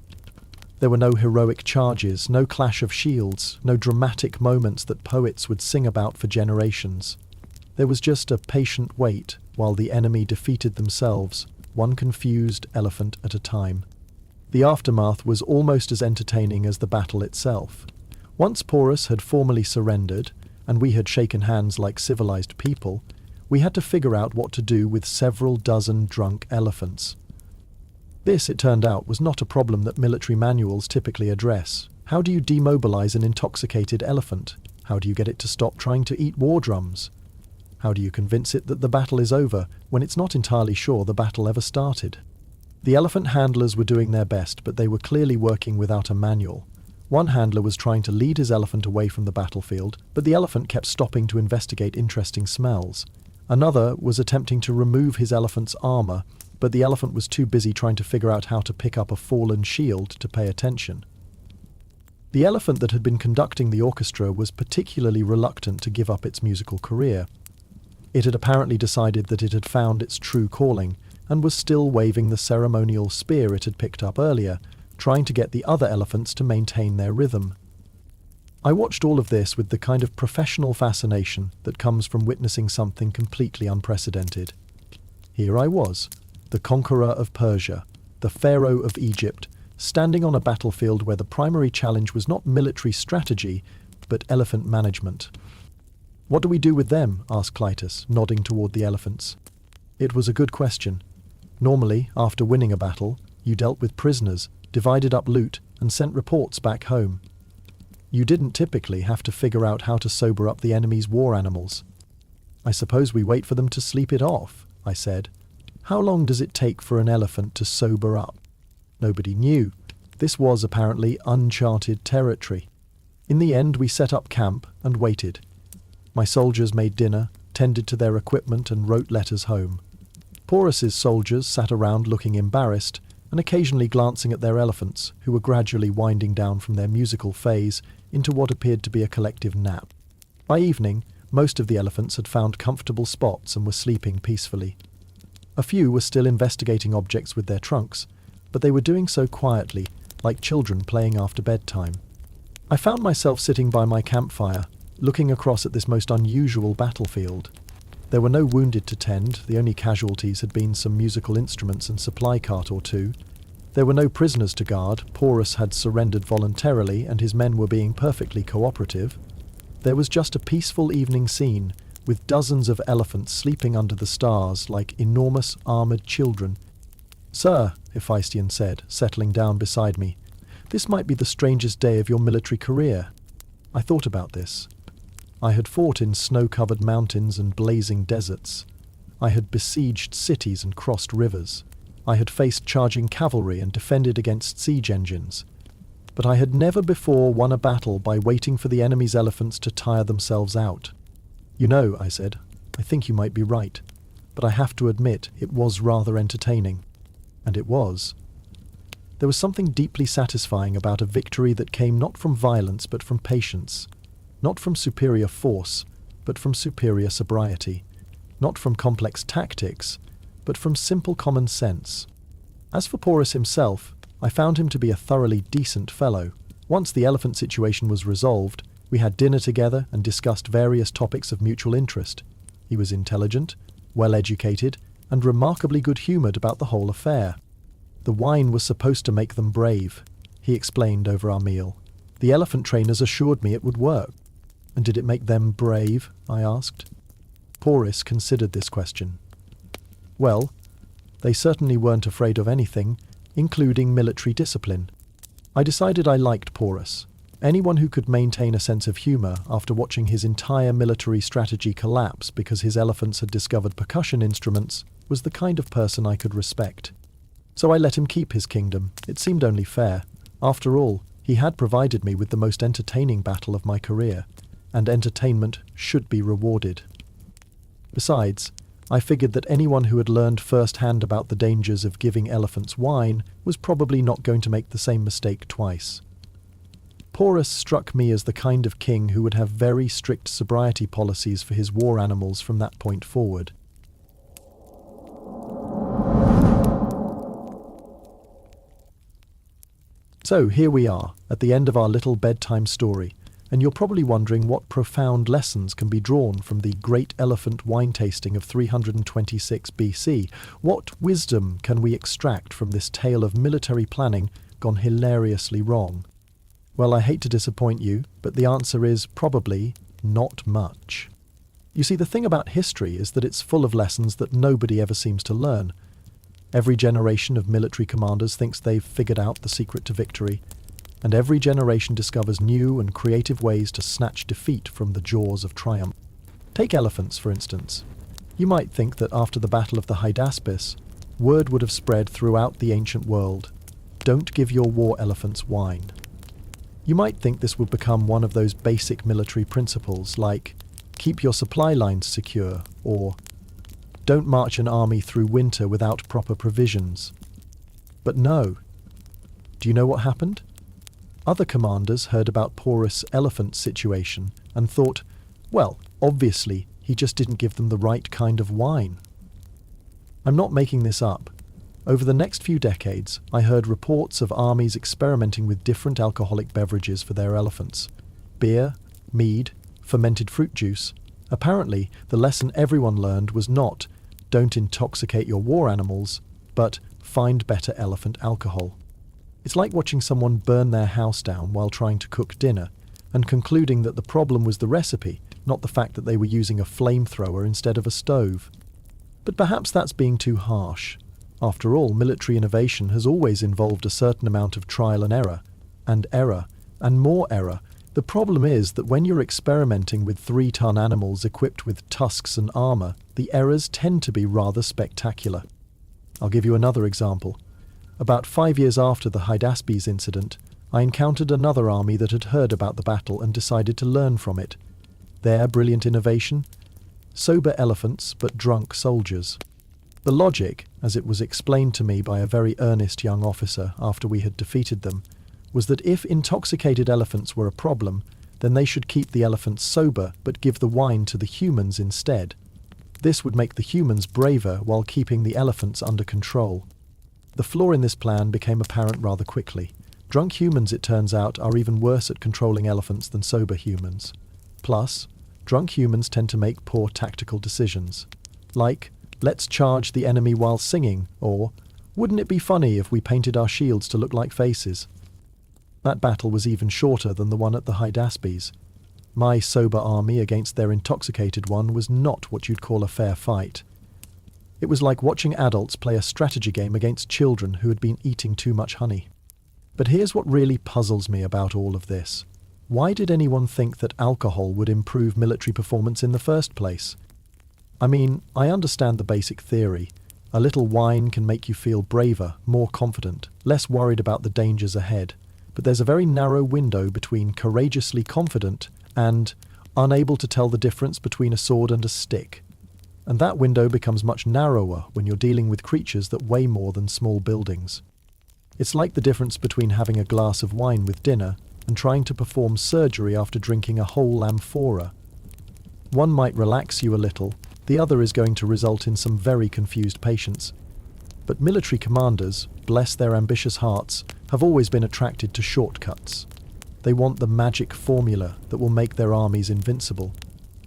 There were no heroic charges, no clash of shields, no dramatic moments that poets would sing about for generations. There was just a patient wait while the enemy defeated themselves, one confused elephant at a time. The aftermath was almost as entertaining as the battle itself. Once Porus had formally surrendered, and we had shaken hands like civilized people, we had to figure out what to do with several dozen drunk elephants. This, it turned out, was not a problem that military manuals typically address. How do you demobilize an intoxicated elephant? How do you get it to stop trying to eat war drums? How do you convince it that the battle is over when it's not entirely sure the battle ever started? The elephant handlers were doing their best, but they were clearly working without a manual. One handler was trying to lead his elephant away from the battlefield, but the elephant kept stopping to investigate interesting smells. Another was attempting to remove his elephant's armor, but the elephant was too busy trying to figure out how to pick up a fallen shield to pay attention. The elephant that had been conducting the orchestra was particularly reluctant to give up its musical career. It had apparently decided that it had found its true calling, and was still waving the ceremonial spear it had picked up earlier, trying to get the other elephants to maintain their rhythm. I watched all of this with the kind of professional fascination that comes from witnessing something completely unprecedented. Here I was, the conqueror of Persia, the pharaoh of Egypt, standing on a battlefield where the primary challenge was not military strategy, but elephant management. "What do we do with them?" asked Clytus, nodding toward the elephants. It was a good question. Normally, after winning a battle, you dealt with prisoners, divided up loot, and sent reports back home. You didn't typically have to figure out how to sober up the enemy's war animals. "I suppose we wait for them to sleep it off," I said. "How long does it take for an elephant to sober up?" Nobody knew. This was apparently uncharted territory. In the end, we set up camp and waited. My soldiers made dinner, tended to their equipment, and wrote letters home. Porus's soldiers sat around looking embarrassed, and occasionally glancing at their elephants, who were gradually winding down from their musical phase into what appeared to be a collective nap. By evening, most of the elephants had found comfortable spots and were sleeping peacefully. A few were still investigating objects with their trunks, but they were doing so quietly, like children playing after bedtime. I found myself sitting by my campfire, looking across at this most unusual battlefield. There were no wounded to tend, the only casualties had been some musical instruments and supply cart or two. There were no prisoners to guard, Porus had surrendered voluntarily and his men were being perfectly cooperative. There was just a peaceful evening scene, with dozens of elephants sleeping under the stars like enormous armoured children. "Sir," Hephaestion said, settling down beside me, "this might be the strangest day of your military career." I thought about this. I had fought in snow-covered mountains and blazing deserts. I had besieged cities and crossed rivers. I had faced charging cavalry and defended against siege engines. But I had never before won a battle by waiting for the enemy's elephants to tire themselves out. "You know," I said, "I think you might be right. but I have to admit it was rather entertaining. And it was. There was something deeply satisfying about a victory that came not from violence but from patience, not from superior force but from superior sobriety, not from complex tactics but from simple common sense. As for Porus himself, I found him to be a thoroughly decent fellow. Once the elephant situation was resolved, we had dinner together and discussed various topics of mutual interest. He was intelligent, well-educated, and remarkably good-humoured about the whole affair. The wine was supposed to make them brave, he explained over our meal. The elephant trainers assured me it would work. And did it make them brave? I asked. Porus considered this question. Well, they certainly weren't afraid of anything, including military discipline. I decided I liked Porus. Anyone who could maintain a sense of humour after watching his entire military strategy collapse because his elephants had discovered percussion instruments was the kind of person I could respect. So I let him keep his kingdom. It seemed only fair. After all, he had provided me with the most entertaining battle of my career, and entertainment should be rewarded. Besides, I figured that anyone who had learned firsthand about the dangers of giving elephants wine was probably not going to make the same mistake twice. Porus struck me as the kind of king who would have very strict sobriety policies for his war animals from that point forward. So here we are, at the end of our little bedtime story, and you're probably wondering what profound lessons can be drawn from the great elephant wine tasting of 326 BC. What wisdom can we extract from this tale of military planning gone hilariously wrong? Well, I hate to disappoint you, but the answer is probably not much. You see, the thing about history is that it's full of lessons that nobody ever seems to learn. Every generation of military commanders thinks they've figured out the secret to victory, and every generation discovers new and creative ways to snatch defeat from the jaws of triumph. Take elephants, for instance. You might think that after the Battle of the Hydaspes, word would have spread throughout the ancient world, "Don't give your war elephants wine." You might think this would become one of those basic military principles like, "Keep your supply lines secure," or "Don't march an army through winter without proper provisions." But no. Do you know what happened? Other commanders heard about Porus' elephant situation and thought, well, obviously, he just didn't give them the right kind of wine. I'm not making this up. Over the next few decades, I heard reports of armies experimenting with different alcoholic beverages for their elephants. Beer, mead, fermented fruit juice. Apparently, the lesson everyone learned was not, don't intoxicate your war animals, but find better elephant alcohol. It's like watching someone burn their house down while trying to cook dinner, and concluding that the problem was the recipe, not the fact that they were using a flamethrower instead of a stove. But perhaps that's being too harsh. After all, military innovation has always involved a certain amount of trial and error, and more error. The problem is that when you're experimenting with 3-ton animals equipped with tusks and armour, the errors tend to be rather spectacular. I'll give you another example. About 5 years after the Hydaspes incident, I encountered another army that had heard about the battle and decided to learn from it. Their brilliant innovation? Sober elephants, but drunk soldiers. The logic, as it was explained to me by a very earnest young officer after we had defeated them, was that if intoxicated elephants were a problem, then they should keep the elephants sober but give the wine to the humans instead. This would make the humans braver while keeping the elephants under control. The flaw in this plan became apparent rather quickly. Drunk humans, it turns out, are even worse at controlling elephants than sober humans. Plus, drunk humans tend to make poor tactical decisions. Like, let's charge the enemy while singing, or wouldn't it be funny if we painted our shields to look like faces? That battle was even shorter than the one at the Hydaspes. My sober army against their intoxicated one was not what you'd call a fair fight. It was like watching adults play a strategy game against children who had been eating too much honey. But here's what really puzzles me about all of this. Why did anyone think that alcohol would improve military performance in the first place? I mean, I understand the basic theory. A little wine can make you feel braver, more confident, less worried about the dangers ahead. But there's a very narrow window between courageously confident and unable to tell the difference between a sword and a stick. And that window becomes much narrower when you're dealing with creatures that weigh more than small buildings. It's like the difference between having a glass of wine with dinner and trying to perform surgery after drinking a whole amphora. One might relax you a little, the other is going to result in some very confused patients. But military commanders, bless their ambitious hearts, have always been attracted to shortcuts. They want the magic formula that will make their armies invincible.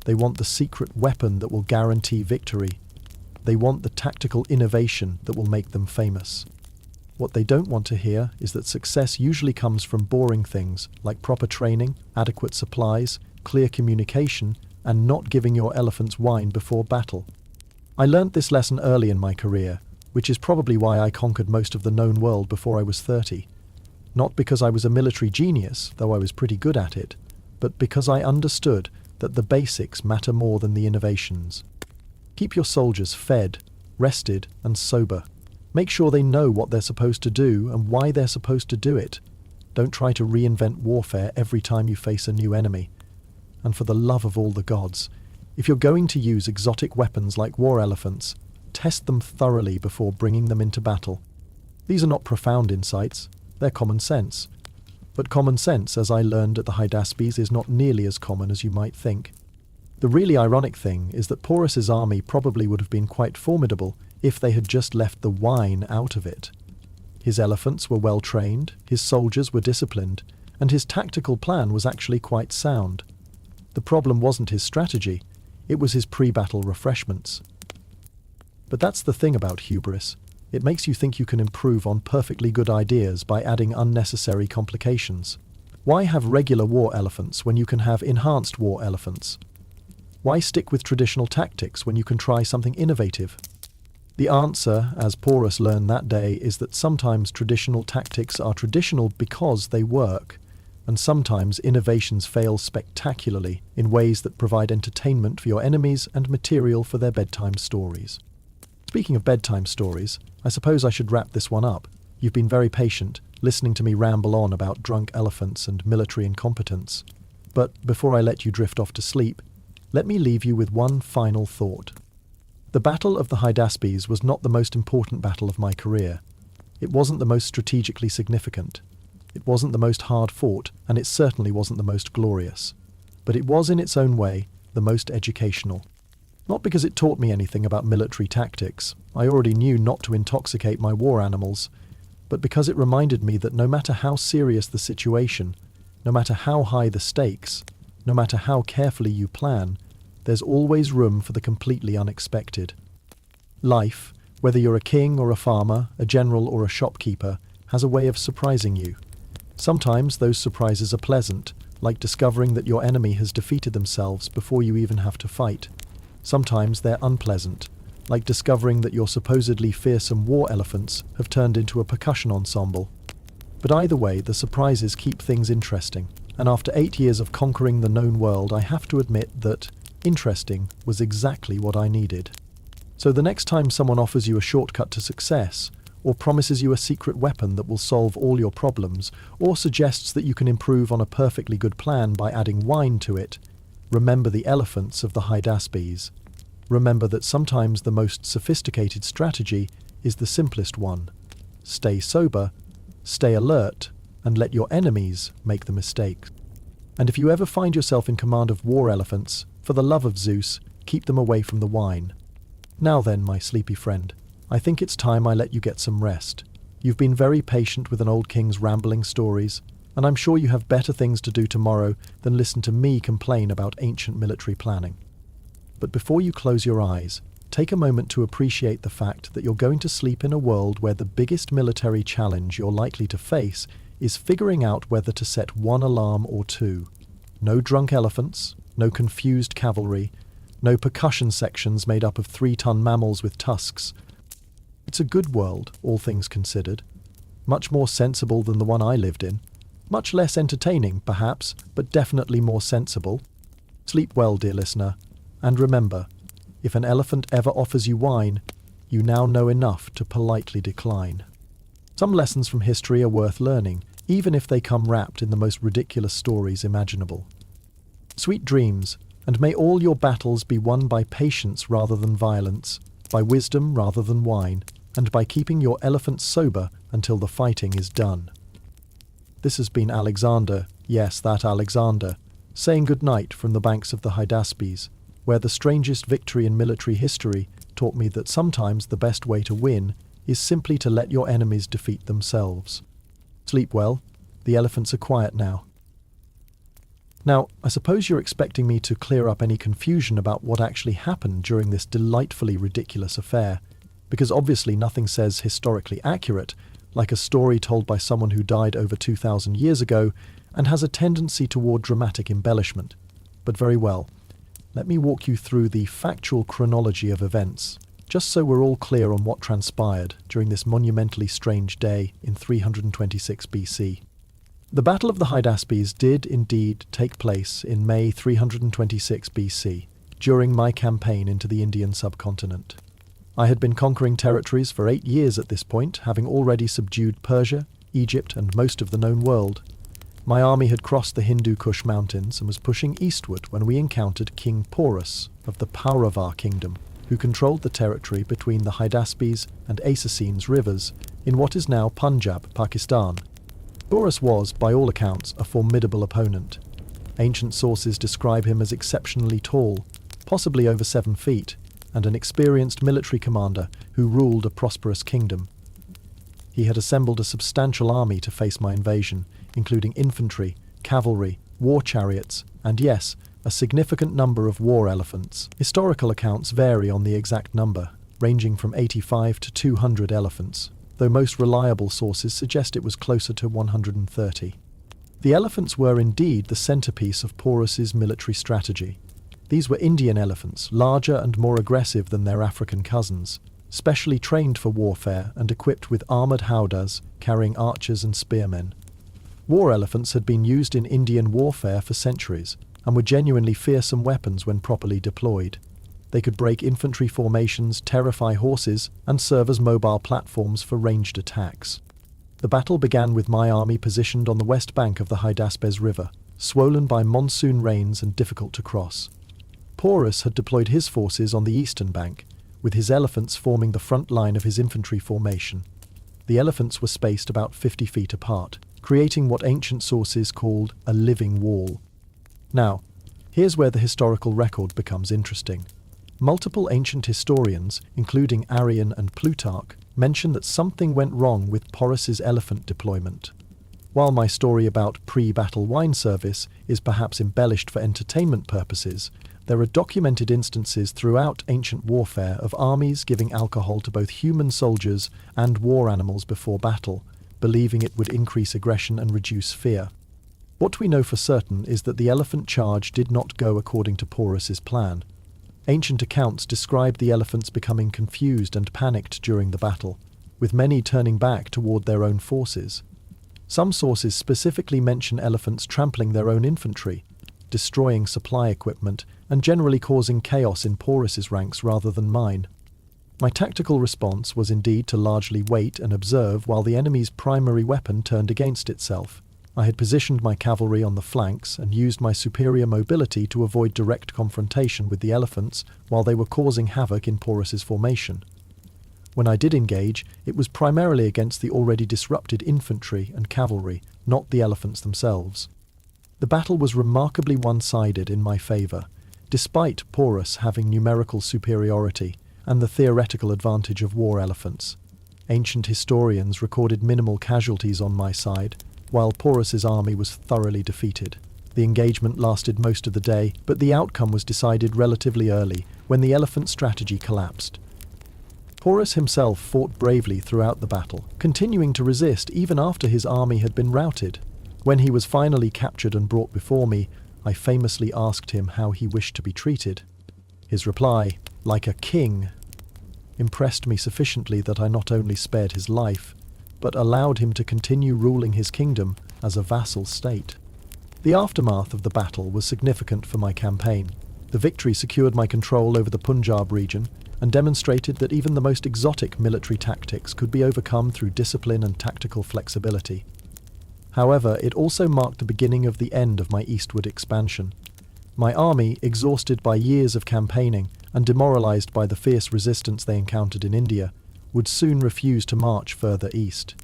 They want the secret weapon that will guarantee victory. They want the tactical innovation that will make them famous. What they don't want to hear is that success usually comes from boring things like proper training, adequate supplies, clear communication, and not giving your elephants wine before battle. I learnt this lesson early in my career, which is probably why I conquered most of the known world before I was 30. Not because I was a military genius, though I was pretty good at it, but because I understood that the basics matter more than the innovations. Keep your soldiers fed, rested, and sober. Make sure they know what they're supposed to do and why they're supposed to do it. Don't try to reinvent warfare every time you face a new enemy. And for the love of all the gods, if you're going to use exotic weapons like war elephants, test them thoroughly before bringing them into battle. These are not profound insights, they're common sense. But common sense, as I learned at the Hydaspes, is not nearly as common as you might think. The really ironic thing is that Porus's army probably would have been quite formidable if they had just left the wine out of it. His elephants were well trained, his soldiers were disciplined, and his tactical plan was actually quite sound. The problem wasn't his strategy, it was his pre-battle refreshments. But that's the thing about hubris. It makes you think you can improve on perfectly good ideas by adding unnecessary complications. Why have regular war elephants when you can have enhanced war elephants? Why stick with traditional tactics when you can try something innovative? The answer, as Porus learned that day, is that sometimes traditional tactics are traditional because they work, and sometimes innovations fail spectacularly in ways that provide entertainment for your enemies and material for their bedtime stories. Speaking of bedtime stories, I suppose I should wrap this one up. You've been very patient, listening to me ramble on about drunk elephants and military incompetence. But before I let you drift off to sleep, let me leave you with one final thought. The Battle of the Hydaspes was not the most important battle of my career. It wasn't the most strategically significant. It wasn't the most hard-fought, and it certainly wasn't the most glorious. But it was, in its own way, the most educational. Not because it taught me anything about military tactics, I already knew not to intoxicate my war animals, but because it reminded me that no matter how serious the situation, no matter how high the stakes, no matter how carefully you plan, there's always room for the completely unexpected. Life, whether you're a king or a farmer, a general or a shopkeeper, has a way of surprising you. Sometimes those surprises are pleasant, like discovering that your enemy has defeated themselves before you even have to fight. Sometimes they're unpleasant, like discovering that your supposedly fearsome war elephants have turned into a percussion ensemble. But either way, the surprises keep things interesting, and after 8 years of conquering the known world, I have to admit that interesting was exactly what I needed. So the next time someone offers you a shortcut to success, or promises you a secret weapon that will solve all your problems, or suggests that you can improve on a perfectly good plan by adding wine to it, remember the elephants of the Hydaspes. Remember that sometimes the most sophisticated strategy is the simplest one. Stay sober, stay alert, and let your enemies make the mistakes. And if you ever find yourself in command of war elephants, for the love of Zeus, keep them away from the wine. Now then, my sleepy friend, I think it's time I let you get some rest. You've been very patient with an old king's rambling stories, and I'm sure you have better things to do tomorrow than listen to me complain about ancient military planning. But before you close your eyes, take a moment to appreciate the fact that you're going to sleep in a world where the biggest military challenge you're likely to face is figuring out whether to set one alarm or two. No drunk elephants, no confused cavalry, no percussion sections made up of 3-ton mammals with tusks. It's a good world, all things considered. Much more sensible than the one I lived in. Much less entertaining, perhaps, but definitely more sensible. Sleep well, dear listener, and remember, if an elephant ever offers you wine, you now know enough to politely decline. Some lessons from history are worth learning, even if they come wrapped in the most ridiculous stories imaginable. Sweet dreams, And may all your battles be won by patience rather than violence, by wisdom rather than wine, and by keeping your elephants sober until the fighting is done. This has been Alexander, yes, that Alexander, saying good night from the banks of the Hydaspes, where the strangest victory in military history taught me that sometimes the best way to win is simply to let your enemies defeat themselves. Sleep well. The elephants are quiet now. Now, I suppose you're expecting me to clear up any confusion about what actually happened during this delightfully ridiculous affair, because obviously nothing says historically accurate like a story told by someone who died over 2,000 years ago and has a tendency toward dramatic embellishment. But very well, let me walk you through the factual chronology of events, just so we're all clear on what transpired during this monumentally strange day in 326 BC. The Battle of the Hydaspes did indeed take place in May 326 BC, during my campaign into the Indian subcontinent. I had been conquering territories for 8 years at this point, having already subdued Persia, Egypt, and most of the known world. My army had crossed the Hindu Kush mountains and was pushing eastward when we encountered King Porus of the Paurava kingdom, who controlled the territory between the Hydaspes and Assassines rivers in what is now Punjab, Pakistan. Porus was, by all accounts, a formidable opponent. Ancient sources describe him as exceptionally tall, possibly over 7 feet, and an experienced military commander who ruled a prosperous kingdom. He had assembled a substantial army to face my invasion, including infantry, cavalry, war chariots, and yes, a significant number of war elephants. Historical accounts vary on the exact number, ranging from 85 to 200 elephants, though most reliable sources suggest it was closer to 130. The elephants were indeed the centerpiece of Porus's military strategy. These were Indian elephants, larger and more aggressive than their African cousins, specially trained for warfare and equipped with armoured howdahs carrying archers and spearmen. War elephants had been used in Indian warfare for centuries and were genuinely fearsome weapons when properly deployed. They could break infantry formations, terrify horses, and serve as mobile platforms for ranged attacks. The battle began with my army positioned on the west bank of the Hydaspes River, swollen by monsoon rains and difficult to cross. Porus had deployed his forces on the eastern bank, with his elephants forming the front line of his infantry formation. The elephants were spaced about 50 feet apart, creating what ancient sources called a living wall. Now, here's where the historical record becomes interesting. Multiple ancient historians, including Arrian and Plutarch, mention that something went wrong with Porus's elephant deployment. While my story about pre-battle wine service is perhaps embellished for entertainment purposes, there are documented instances throughout ancient warfare of armies giving alcohol to both human soldiers and war animals before battle, believing it would increase aggression and reduce fear. What we know for certain is that the elephant charge did not go according to Porus's plan. Ancient accounts describe the elephants becoming confused and panicked during the battle, with many turning back toward their own forces. Some sources specifically mention elephants trampling their own infantry, destroying supply equipment, and generally causing chaos in Porus's ranks rather than mine. My tactical response was indeed to largely wait and observe while the enemy's primary weapon turned against itself. I had positioned my cavalry on the flanks and used my superior mobility to avoid direct confrontation with the elephants while they were causing havoc in Porus's formation. When I did engage, it was primarily against the already disrupted infantry and cavalry, not the elephants themselves. The battle was remarkably one-sided in my favour, despite Porus having numerical superiority and the theoretical advantage of war elephants. Ancient historians recorded minimal casualties on my side, while Porus's army was thoroughly defeated. The engagement lasted most of the day, but the outcome was decided relatively early, when the elephant strategy collapsed. Porus himself fought bravely throughout the battle, continuing to resist even after his army had been routed. When he was finally captured and brought before me, I famously asked him how he wished to be treated. His reply, "Like a king," impressed me sufficiently that I not only spared his life, but allowed him to continue ruling his kingdom as a vassal state. The aftermath of the battle was significant for my campaign. The victory secured my control over the Punjab region and demonstrated that even the most exotic military tactics could be overcome through discipline and tactical flexibility. However, it also marked the beginning of the end of my eastward expansion. My army, exhausted by years of campaigning and demoralized by the fierce resistance they encountered in India, would soon refuse to march further east.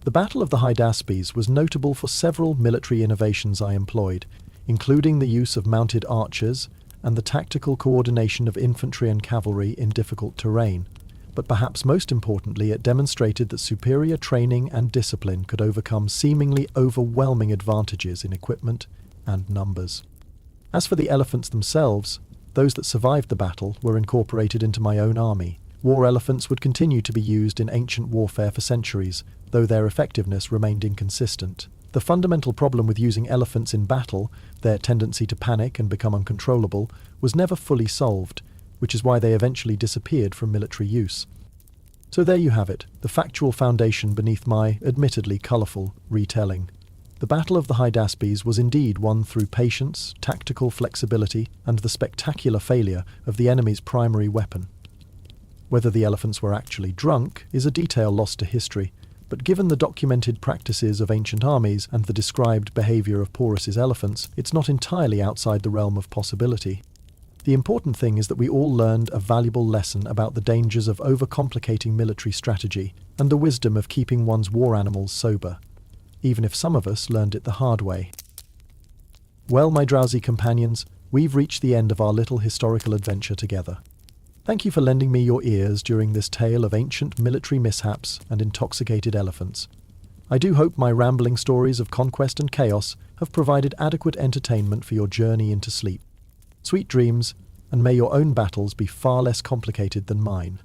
The Battle of the Hydaspes was notable for several military innovations I employed, including the use of mounted archers and the tactical coordination of infantry and cavalry in difficult terrain. But perhaps most importantly, it demonstrated that superior training and discipline could overcome seemingly overwhelming advantages in equipment and numbers. As for the elephants themselves, those that survived the battle were incorporated into my own army. War elephants would continue to be used in ancient warfare for centuries, though their effectiveness remained inconsistent. The fundamental problem with using elephants in battle, their tendency to panic and become uncontrollable, was never fully solved, which is why they eventually disappeared from military use. So there you have it, the factual foundation beneath my, admittedly colourful, retelling. The Battle of the Hydaspes was indeed won through patience, tactical flexibility, and the spectacular failure of the enemy's primary weapon. Whether the elephants were actually drunk is a detail lost to history, but given the documented practices of ancient armies and the described behaviour of Porus's elephants, it's not entirely outside the realm of possibility. The important thing is that we all learned a valuable lesson about the dangers of overcomplicating military strategy and the wisdom of keeping one's war animals sober, even if some of us learned it the hard way. Well, my drowsy companions, we've reached the end of our little historical adventure together. Thank you for lending me your ears during this tale of ancient military mishaps and intoxicated elephants. I do hope my rambling stories of conquest and chaos have provided adequate entertainment for your journey into sleep. Sweet dreams, and may your own battles be far less complicated than mine.